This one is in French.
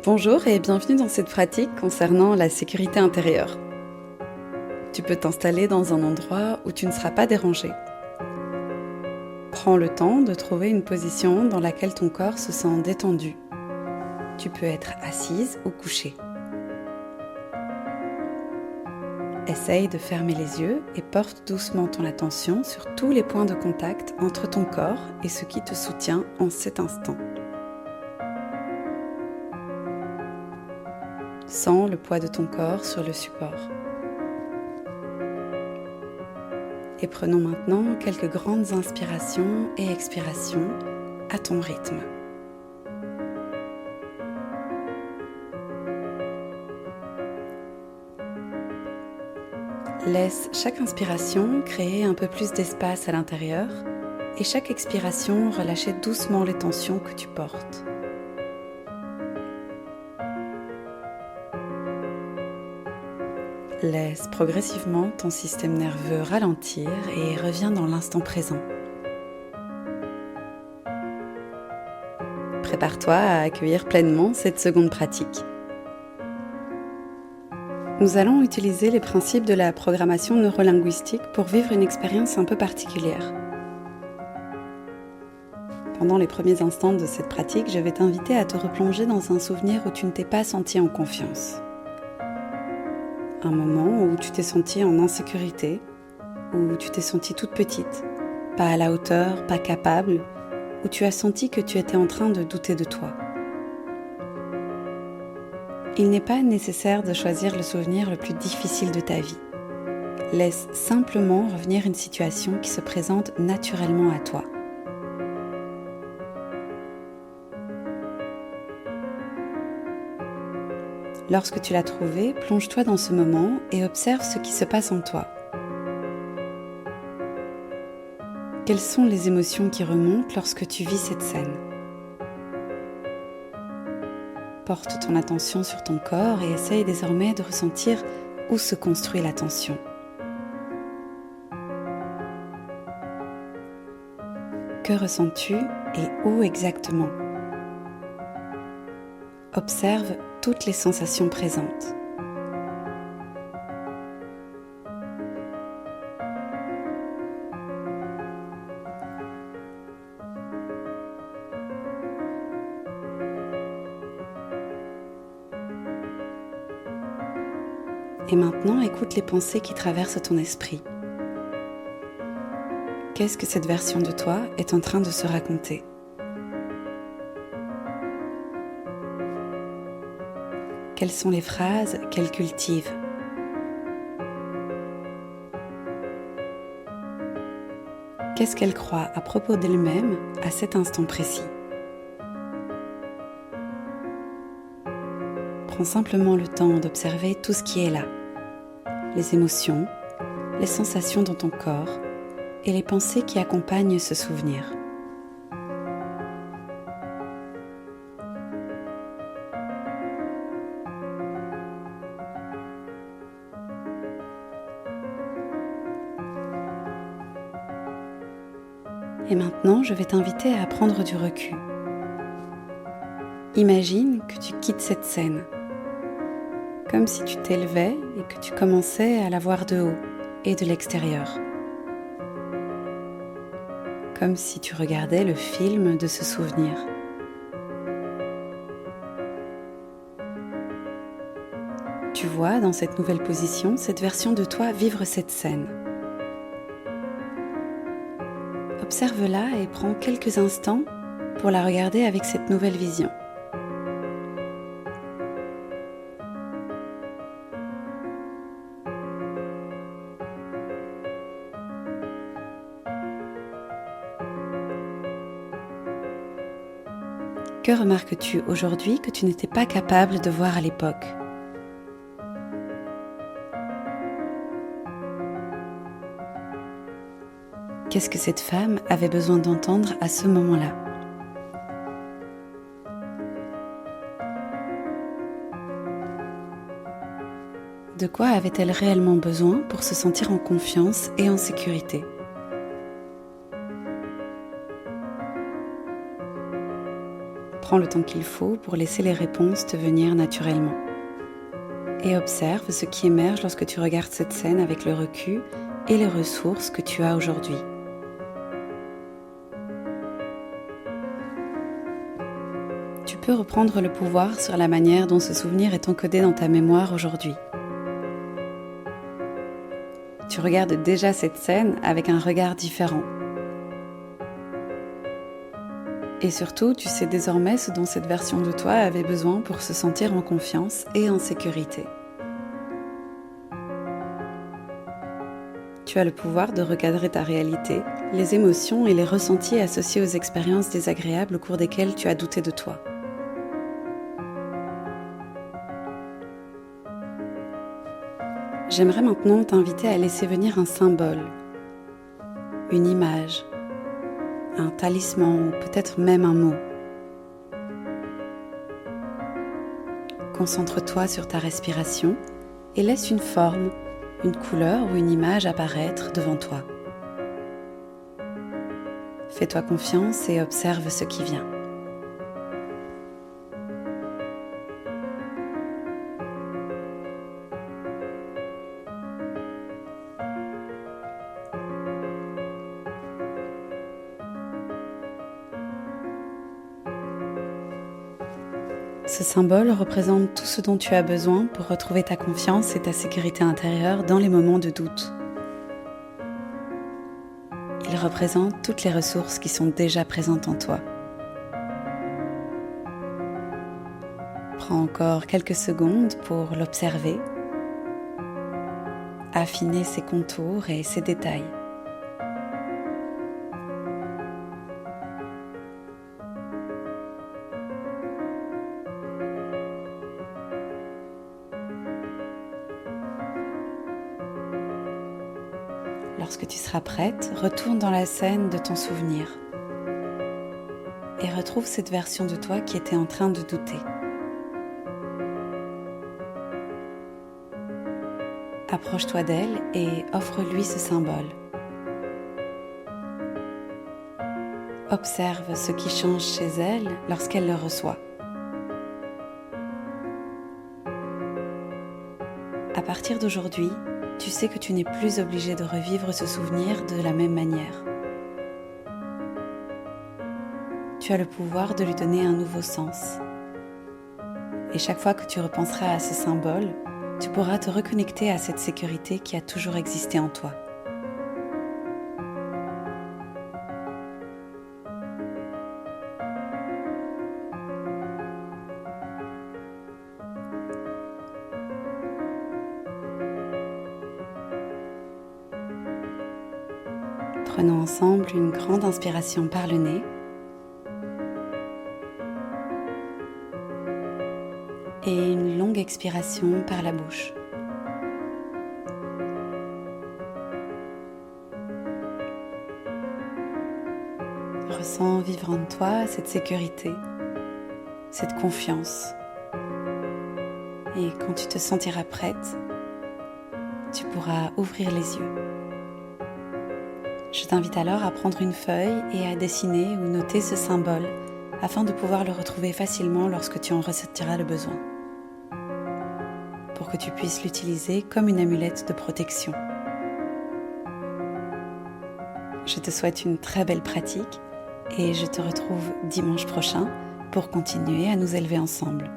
Bonjour et bienvenue dans cette pratique concernant la sécurité intérieure. Tu peux t'installer dans un endroit où tu ne seras pas dérangé. Prends le temps de trouver une position dans laquelle ton corps se sent détendu. Tu peux être assise ou couchée. Essaye de fermer les yeux et porte doucement ton attention sur tous les points de contact entre ton corps et ce qui te soutient en cet instant. Sens le poids de ton corps sur le support. Et prenons maintenant quelques grandes inspirations et expirations à ton rythme. Laisse chaque inspiration créer un peu plus d'espace à l'intérieur et chaque expiration relâcher doucement les tensions que tu portes. Laisse progressivement ton système nerveux ralentir et reviens dans l'instant présent. Prépare-toi à accueillir pleinement cette seconde pratique. Nous allons utiliser les principes de la programmation neurolinguistique pour vivre une expérience un peu particulière. Pendant les premiers instants de cette pratique, je vais t'inviter à te replonger dans un souvenir où tu ne t'es pas senti en confiance. Un moment où tu t'es sentie en insécurité, où tu t'es sentie toute petite, pas à la hauteur, pas capable, où tu as senti que tu étais en train de douter de toi. Il n'est pas nécessaire de choisir le souvenir le plus difficile de ta vie. Laisse simplement revenir une situation qui se présente naturellement à toi. Lorsque tu l'as trouvé, plonge-toi dans ce moment et observe ce qui se passe en toi. Quelles sont les émotions qui remontent lorsque tu vis cette scène ? Porte ton attention sur ton corps et essaye désormais de ressentir où se construit la tension. Que ressens-tu et où exactement ? Observe toutes les sensations présentes. Et maintenant, écoute les pensées qui traversent ton esprit. Qu'est-ce que cette version de toi est en train de se raconter ? Quelles sont les phrases qu'elle cultive ? Qu'est-ce qu'elle croit à propos d'elle-même à cet instant précis ? Prends simplement le temps d'observer tout ce qui est là. Les émotions, les sensations dans ton corps et les pensées qui accompagnent ce souvenir. Et maintenant, je vais t'inviter à prendre du recul. Imagine que tu quittes cette scène, comme si tu t'élevais et que tu commençais à la voir de haut et de l'extérieur. Comme si tu regardais le film de ce souvenir. Tu vois dans cette nouvelle position, cette version de toi vivre cette scène. Observe-la et prends quelques instants pour la regarder avec cette nouvelle vision. Que remarques-tu aujourd'hui que tu n'étais pas capable de voir à l'époque ? Qu'est-ce que cette femme avait besoin d'entendre à ce moment-là ? De quoi avait-elle réellement besoin pour se sentir en confiance et en sécurité ? Prends le temps qu'il faut pour laisser les réponses te venir naturellement. Et observe ce qui émerge lorsque tu regardes cette scène avec le recul et les ressources que tu as aujourd'hui. Tu peux reprendre le pouvoir sur la manière dont ce souvenir est encodé dans ta mémoire aujourd'hui. Tu regardes déjà cette scène avec un regard différent. Et surtout, tu sais désormais ce dont cette version de toi avait besoin pour se sentir en confiance et en sécurité. Tu as le pouvoir de recadrer ta réalité, les émotions et les ressentis associés aux expériences désagréables au cours desquelles tu as douté de toi. J'aimerais maintenant t'inviter à laisser venir un symbole, une image, un talisman ou peut-être même un mot. Concentre-toi sur ta respiration et laisse une forme, une couleur ou une image apparaître devant toi. Fais-toi confiance et observe ce qui vient. Ce symbole représente tout ce dont tu as besoin pour retrouver ta confiance et ta sécurité intérieure dans les moments de doute. Il représente toutes les ressources qui sont déjà présentes en toi. Prends encore quelques secondes pour l'observer, affiner ses contours et ses détails. Lorsque tu seras prête, retourne dans la scène de ton souvenir et retrouve cette version de toi qui était en train de douter. Approche-toi d'elle et offre-lui ce symbole. Observe ce qui change chez elle lorsqu'elle le reçoit. À partir d'aujourd'hui, tu sais que tu n'es plus obligé de revivre ce souvenir de la même manière. Tu as le pouvoir de lui donner un nouveau sens. Et chaque fois que tu repenseras à ce symbole, tu pourras te reconnecter à cette sécurité qui a toujours existé en toi. Prenons ensemble une grande inspiration par le nez et une longue expiration par la bouche. Ressens vivre en toi cette sécurité, cette confiance. Et quand tu te sentiras prête, tu pourras ouvrir les yeux. Je t'invite alors à prendre une feuille et à dessiner ou noter ce symbole afin de pouvoir le retrouver facilement lorsque tu en ressentiras le besoin, pour que tu puisses l'utiliser comme une amulette de protection. Je te souhaite une très belle pratique et je te retrouve dimanche prochain pour continuer à nous élever ensemble.